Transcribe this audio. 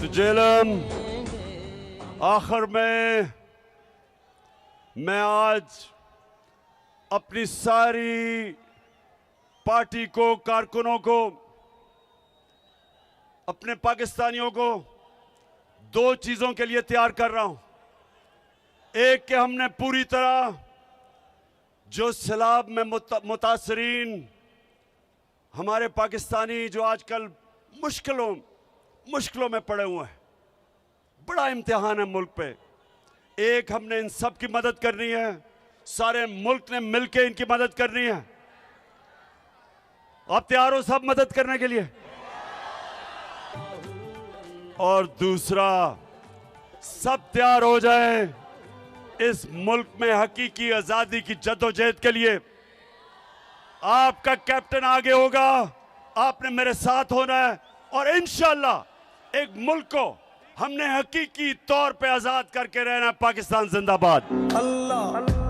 तो जेलम आखिर में मैं आज अपनी सारी पार्टी को, कारकुनों को, अपने पाकिस्तानियों को दो चीजों के लिए तैयार कर रहा हूं। एक कि हमने पूरी तरह जो सैलाब में मुतासरीन हमारे पाकिस्तानी जो आजकल मुश्किलों में पड़े हुए हैं, बड़ा इम्तिहान है मुल्क पे। एक हमने इन सब की मदद करनी है, सारे मुल्क ने मिलकर इनकी मदद करनी है। आप तैयार हो सब मदद करने के लिए? और दूसरा, सब तैयार हो जाए इस मुल्क में हकीकी आजादी की जद्दोजहद के लिए। आपका कैप्टन आगे होगा, आपने मेरे साथ होना है और इंशाअल्लाह एक मुल्क को हमने हकीकी तौर पे आजाद करके रहना। पाकिस्तान जिंदाबाद। अल्लाह।